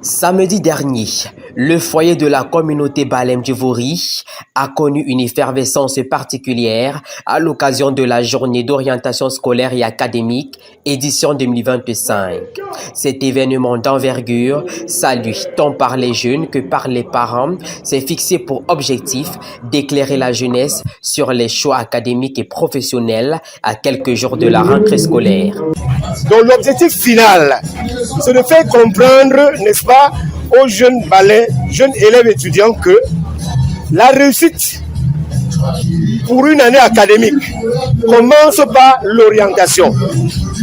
Samedi dernier, le foyer de la communauté Balem du Vouri a connu une effervescence particulière à l'occasion de la journée d'orientation scolaire et académique édition 2025. Cet événement d'envergure, salué tant par les jeunes que par les parents, s'est fixé pour objectif d'éclairer la jeunesse sur les choix académiques et professionnels à quelques jours de la rentrée scolaire. Donc l'objectif final, c'est de faire comprendre, n'est-ce pas, aux jeunes balais, jeunes élèves étudiants que la réussite pour une année académique commence par l'orientation.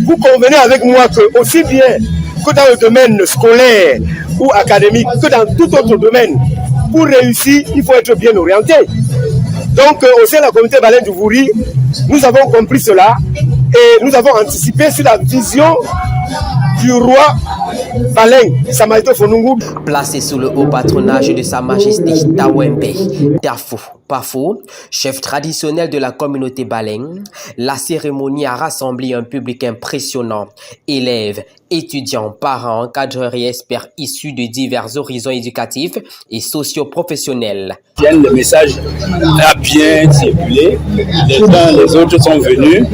Vous convenez avec moi que aussi bien que dans le domaine scolaire ou académique que dans tout autre domaine, pour réussir, il faut être bien orienté. Donc au sein de la communauté Balem du Vouri, nous avons compris cela et nous avons anticipé sur la vision du roi Balem, Samaïto Fonungu. Placé sous le haut patronage de Sa Majesté Tawembe Dafou Pafou, chef traditionnel de la communauté Balem, la cérémonie a rassemblé un public impressionnant, élèves, étudiants, parents, encadreurs et experts issus de divers horizons éducatifs et socio-professionnels. Le message a bien circulé, les uns les autres sont venus,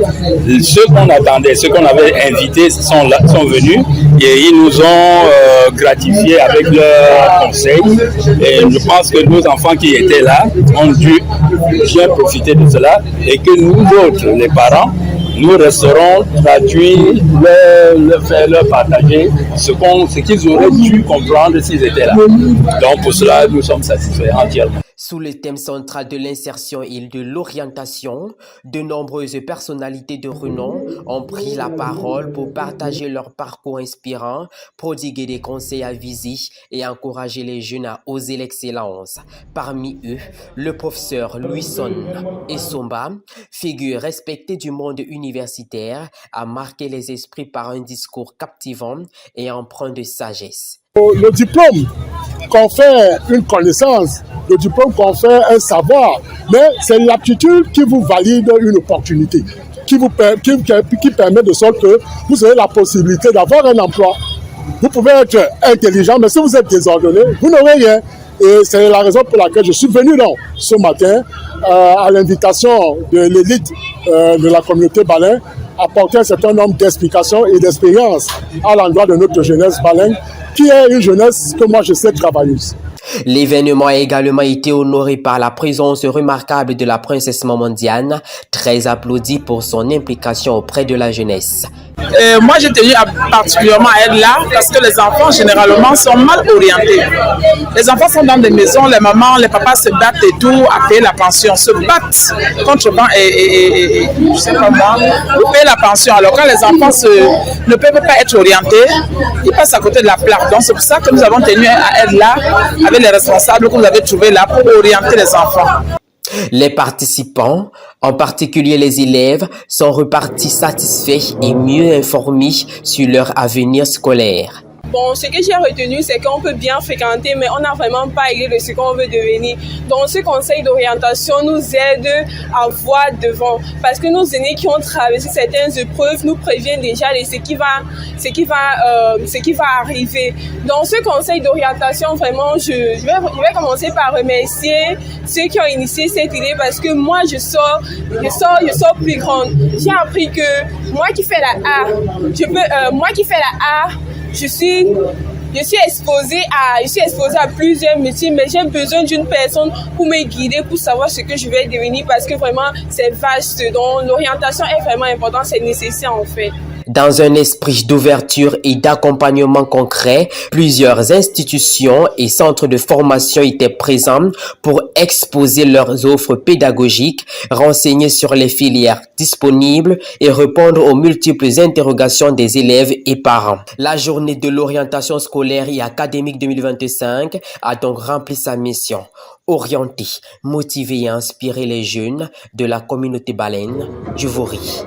ceux qu'on attendait, ceux qu'on avait invités sont venus et ils nous ont gratifiés avec leurs conseils et je pense que nos enfants qui étaient là ont dû bien profiter de cela et que nous autres, les parents, nous resterons traduits, leur partager ce qu'ils auraient dû comprendre s'ils étaient là. Donc pour cela, nous sommes satisfaits entièrement. Sous le thème central de l'insertion et de l'orientation, de nombreuses personnalités de renom ont pris la parole pour partager leur parcours inspirant, prodiguer des conseils avisés et encourager les jeunes à oser l'excellence. Parmi eux, le professeur Louison Essomba, figure respectée du monde universitaire, a marqué les esprits par un discours captivant et empreint de sagesse. Le diplôme confère une connaissance, le diplôme confère un savoir, mais c'est l'aptitude qui vous valide une opportunité, qui permet de sorte que vous avez la possibilité d'avoir un emploi. Vous pouvez être intelligent, mais si vous êtes désordonné, vous n'aurez rien. Et c'est la raison pour laquelle je suis venu ce matin à l'invitation de l'élite de la communauté Balem, apporter un certain nombre d'explications et d'expériences à l'endroit de notre jeunesse Balem, qui est une jeunesse que moi je sais travailleuse. L'événement a également été honoré par la présence remarquable de la princesse Mamandiane, très applaudie pour son implication auprès de la jeunesse. Moi j'ai tenu particulièrement à être là parce que les enfants généralement sont mal orientés. Les enfants sont dans des maisons, les mamans, les papas se battent et tout à payer la pension, se battent contre le banc et je sais pas moi, pour payer la pension. Alors quand les enfants ne peuvent pas être orientés, ils passent à côté de la plaque. Donc c'est pour ça que nous avons tenu à être là avec les responsables que vous avez trouvés là pour orienter les enfants. Les participants, en particulier les élèves, sont repartis satisfaits et mieux informés sur leur avenir scolaire. Bon, ce que j'ai retenu, c'est qu'on peut bien fréquenter, mais on n'a vraiment pas idée de ce qu'on veut devenir. Donc, ce conseil d'orientation nous aide à voir devant. Parce que nos aînés qui ont traversé certaines épreuves nous préviennent déjà de ce qui va arriver. Donc, ce conseil d'orientation, vraiment, je vais commencer par remercier ceux qui ont initié cette idée parce que moi, je sors plus grande. J'ai appris que moi qui fais la A, je suis exposée à plusieurs métiers, mais j'ai besoin d'une personne pour me guider, pour savoir ce que je vais devenir parce que vraiment c'est vaste. Donc l'orientation est vraiment importante, c'est nécessaire en fait. Dans un esprit d'ouverture et d'accompagnement concret, plusieurs institutions et centres de formation étaient présents pour exposer leurs offres pédagogiques, renseigner sur les filières disponibles et répondre aux multiples interrogations des élèves et parents. La journée de l'orientation scolaire et académique 2025 a donc rempli sa mission. Orienter, motiver et inspirer les jeunes de la communauté Balem du Vouri.